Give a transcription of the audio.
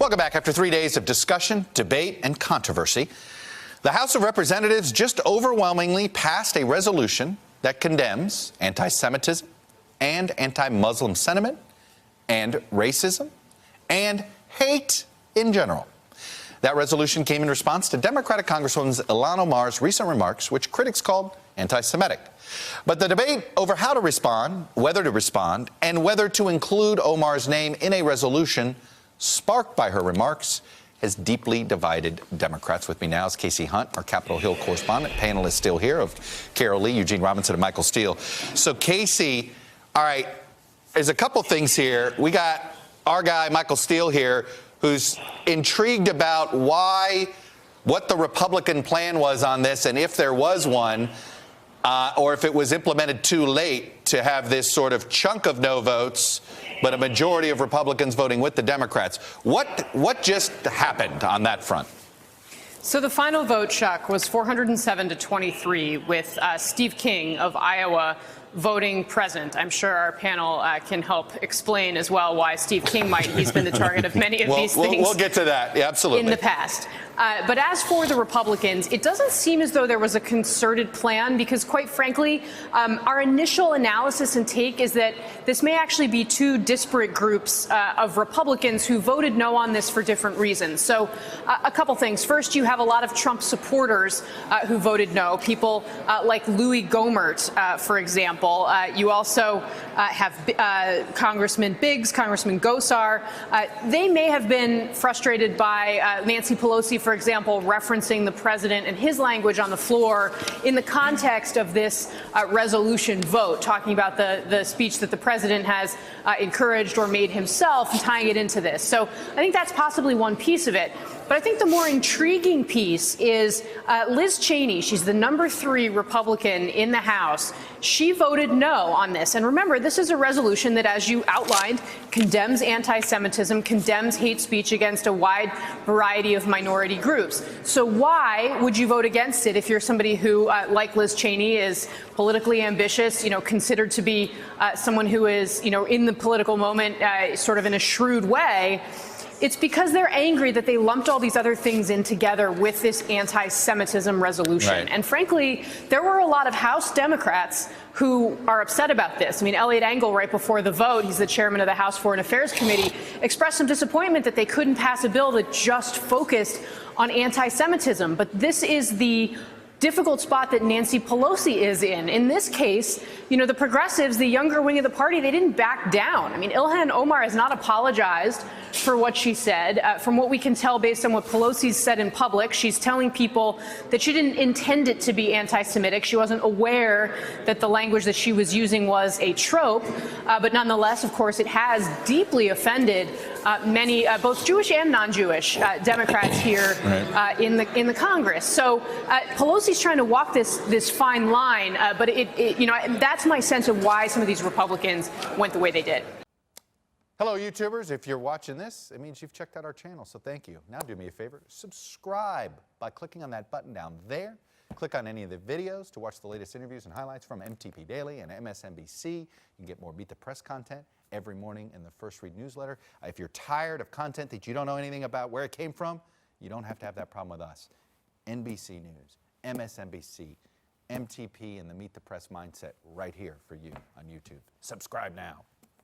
Welcome back. After 3 days of discussion, debate, and controversy, the House of Representatives just overwhelmingly passed a resolution that condemns anti-Semitism and anti-Muslim sentiment and racism and hate in general. That resolution came in response to Democratic Congresswoman Ilhan Omar's recent remarks, which critics called anti-Semitic. But the debate over how to respond, whether to respond, and whether to include Omar's name in a resolution sparked by her remarks has deeply divided Democrats. With me now is Kasie Hunt, our Capitol Hill correspondent. Panel is still here of Carol Lee, Eugene Robinson, and Michael Steele. So, Kasie, all right, there's a couple things here. We got our guy, Michael Steele, here, who's intrigued about what the Republican plan was on this, and if there was one, or if it was implemented too late to have this sort of chunk of no votes, but a majority of Republicans voting with the Democrats. What just happened on that front? So the final vote, Chuck, was 407 to 23, with Steve King of Iowa voting present. I'm sure our panel can help explain as well why Steve King might. He's been the target of many of these things. We'll get to that. Yeah, absolutely. In the past. But as for the Republicans, it doesn't seem as though there was a concerted plan because, quite frankly, our initial analysis and take is that this may actually be two disparate groups of Republicans who voted no on this for different reasons. So a couple things. First, you have a lot of Trump supporters who voted no, people like Louis Gohmert, for example. You also have Congressman Biggs, Congressman Gosar. They may have been frustrated by Nancy Pelosi, for example, referencing the president and his language on the floor in the context of this resolution vote, talking about the speech that the president has encouraged or made himself and tying it into this. So I think that's possibly one piece of it. But I think the more intriguing piece is Liz Cheney. She's the number 3 Republican in the House. She voted no on this. And remember, this is a resolution that, as you outlined, condemns anti-Semitism, condemns hate speech against a wide variety of minority groups. So why would you vote against it if you're somebody who, like Liz Cheney, is politically ambitious, considered to be someone who is, in the political moment, sort of in a shrewd way? It's because they're angry that they lumped all these other things in together with this anti-Semitism resolution. Right. And frankly, there were a lot of House Democrats who are upset about this. I mean, Eliot Engel, right before the vote, he's the chairman of the House Foreign Affairs Committee, expressed some disappointment that they couldn't pass a bill that just focused on anti-Semitism. But this is the difficult spot that Nancy Pelosi is in. In this case, the progressives, the younger wing of the party, they didn't back down. I mean, Ilhan Omar has not apologized for what she said. From what we can tell based on what Pelosi's said in public, she's telling people that she didn't intend it to be anti-Semitic. She wasn't aware that the language that she was using was a trope. But nonetheless, of course, it has deeply offended many, both Jewish and non-Jewish Democrats here in the Congress. So Pelosi's trying to walk this fine line, but that's my sense of why some of these Republicans went the way they did. Hello, YouTubers. If you're watching this, it means you've checked out our channel, so thank you. Now do me a favor, subscribe by clicking on that button down there. Click on any of the videos to watch the latest interviews and highlights from MTP Daily and MSNBC. You can get more Beat the Press content every morning in the First Read newsletter. If you're tired of content that you don't know anything about where it came from, you don't have to have that problem with us. NBC News, MSNBC, MTP, and the Meet the Press mindset right here for you on YouTube. Subscribe now.